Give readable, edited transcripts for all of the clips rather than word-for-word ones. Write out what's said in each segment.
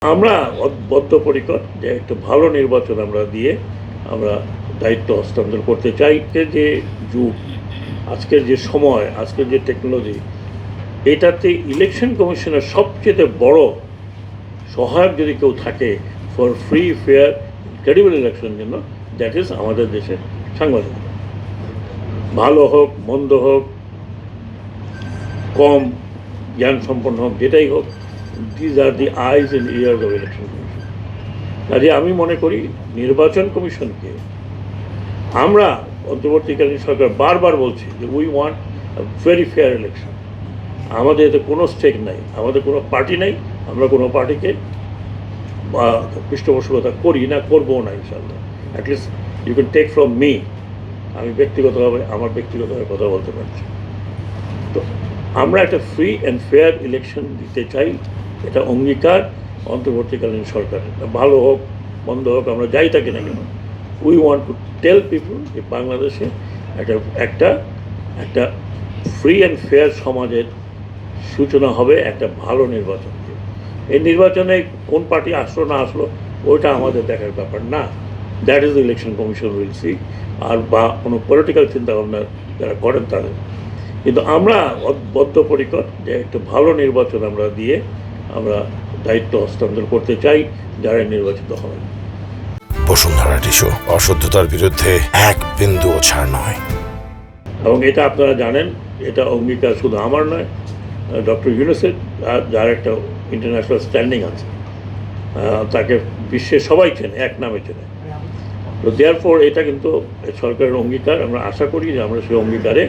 আমরা বদ্ধপরিকর যে একটা ভালো নির্বাচন আমরা দিয়ে আমরা দায়িত্ব হস্তান্তর করতে চাই। যে যুগ, আজকের যে সময়, আজকের যে টেকনোলজি, এটাতে ইলেকশন কমিশনের সবচেয়ে বড় সহায়ক যদি কেউ থাকে ফর ফ্রি ফেয়ার ক্রেডিবল ইলেকশনের জন্য, দ্যাট ইজ আমাদের দেশের সাংবাদিকরা। ভালো হোক, মন্দ হোক, কম জ্ঞান সম্পন্ন হোক, যেটাই হোক, these are the eyes and years of election commission. কাজে আমি মনে করি নির্বাচন কমিশনকে আমরা অন্তর্বর্তীকালীন সরকার বারবার বলছি যে we want very fair election. আমাদের এতে কোনো স্টেক নাই, আমাদের কোনো পার্টি নাই, আমরা কোনো পার্টিকে পৃষ্ঠপোষকতা করি না, করবো না ইনশাল্লাহ। At least you can take from me, আমি ব্যক্তিগতভাবে আমার ব্যক্তিগতভাবে কথা বলতে পারছি। তো আমরা একটা ফ্রি অ্যান্ড ফেয়ার ইলেকশন দিতে চাই, এটা অঙ্গীকার অন্তর্বর্তীকালীন সরকারের। ভালো হোক, মন্দ হোক, আমরা যাই থাকি না কেন, উই ওয়ান্ট টু টেল পিপুল যে বাংলাদেশে একটা একটা ফ্রি অ্যান্ড ফেয়ার সমাজের সূচনা হবে একটা ভালো নির্বাচন। এই নির্বাচনে কোন পার্টি আসলো না আসলো ওইটা আমাদের দেখার ব্যাপার না, that is the election commission will see. আর বা কোনো পলিটিক্যাল চিন্তাভাবনা যারা করেন তাদের। কিন্তু আমরা বদ্ধপরিকর যে একটা ভালো নির্বাচন আমরা দিয়ে আমরা দায়িত্ব হস্তান্তর করতে চাই যারা নির্বাচিত হবেন। বসুন্ধরা টিস্যু, অশুদ্ধতার বিরুদ্ধে এক বিন্দুও ছাড় নয়। এবং এটা আপনারা জানেন, এটা অঙ্গীকার শুধু আমার নয়, ডক্টর ইউনূসের, যার একটা ইন্টারন্যাশনাল স্ট্যান্ডিং আছে, তাকে বিশ্বের সবাই চেনে, এক নামে চেনে। তো দেয়ারফর এটা কিন্তু সরকারের অঙ্গীকার, আমরা আশা করি যে আমরা সেই অঙ্গীকারে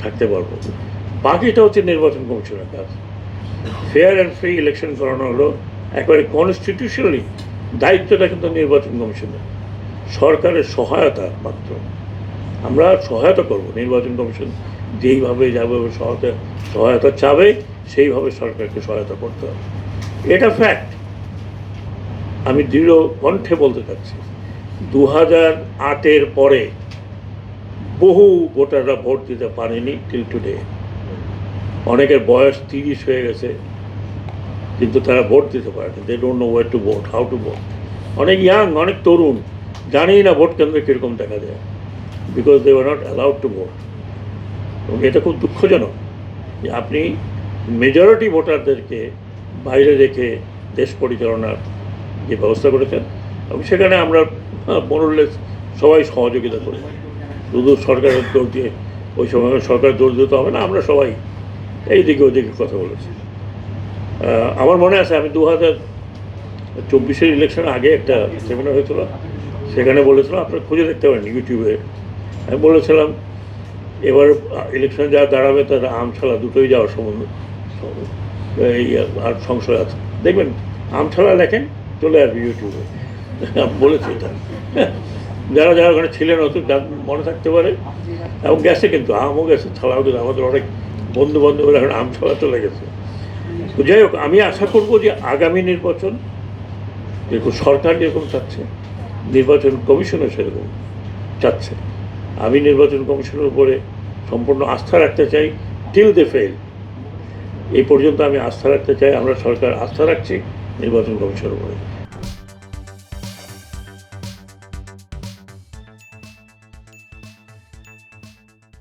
থাকতে পারবো। বাকিটা হচ্ছে নির্বাচন কমিশনের কাজ। ফেয়ার অ্যান্ড ফ্রি ইলেকশন করানো হলো একেবারে কনস্টিটিউশনালি, দায়িত্বটা কিন্তু নির্বাচন কমিশনের, সরকারের সহায়তা মাত্র। আমরা সহায়তা করব, নির্বাচন কমিশন যেইভাবে যাবে সহায়তা চাবে সেইভাবে সরকারকে সহায়তা করতে হবে, এটা ফ্যাক্ট। আমি দৃঢ় কণ্ঠে বলতে চাচ্ছি, 2008-এর পরে বহু ভোটাররা ভোট দিতে পারেনি টিল টুডে। অনেকের বয়স 30 হয়ে গেছে, কিন্তু তারা ভোট দিতে পারেনি। They don't know war to vote, how to vote. অনেক ইয়াং, অনেক তরুণ জানেই না ভোট কেন্দ্রে কীরকম দেখা যায়, because they were not allowed to vote. এবং এটা খুব দুঃখজনক যে আপনি মেজরিটি ভোটারদেরকে বাইরে রেখে দেশ পরিচালনার যে ব্যবস্থা করেছেন, এবং সেখানে আমরা মোরলেস সবাই সহযোগিতা করি। শুধু সরকারের দোষ দিয়ে ওই সময় সরকার দোষ দিতে হবে না, আমরা সবাই এইদিকে ওইদিকে কথা বলেছি। আমার মনে আছে আমি 2024-এর ইলেকশন আগে একটা সেমিনার হয়েছিল, সেখানে বলেছিলাম, আপনারা খুঁজে দেখতে পারেন ইউটিউবে। আমি বলেছিলাম এবার ইলেকশনে যারা দাঁড়াবে তারা আমছালা দুটোই যাওয়ার সম্বন্ধ এই আর সংশয় আছে, দেখবেন আমছালা লেখেন চলে আসবে ইউটিউবে। বলেছি এটা, যারা যারা ওখানে ছিলেন অত মনে থাকতে পারে। এবং গেছে, কিন্তু আমও গেছে, ছাড়াও গেছে। আমাদের অনেক বন্ধু বান্ধবরা এখন আম ছাড়া চলে গেছে। তো যাই হোক, আমি আশা করব যে আগামী নির্বাচন যেরকম সরকার যেরকম চাচ্ছে, নির্বাচন কমিশনও সেরকম চাচ্ছে। আমি নির্বাচন কমিশনের উপরে সম্পূর্ণ আস্থা রাখতে চাই, টিল দে ফেল। এই পর্যন্ত আমি আস্থা রাখতে চাই, আমরা সরকার আস্থা রাখছি নির্বাচন কমিশনের উপরে।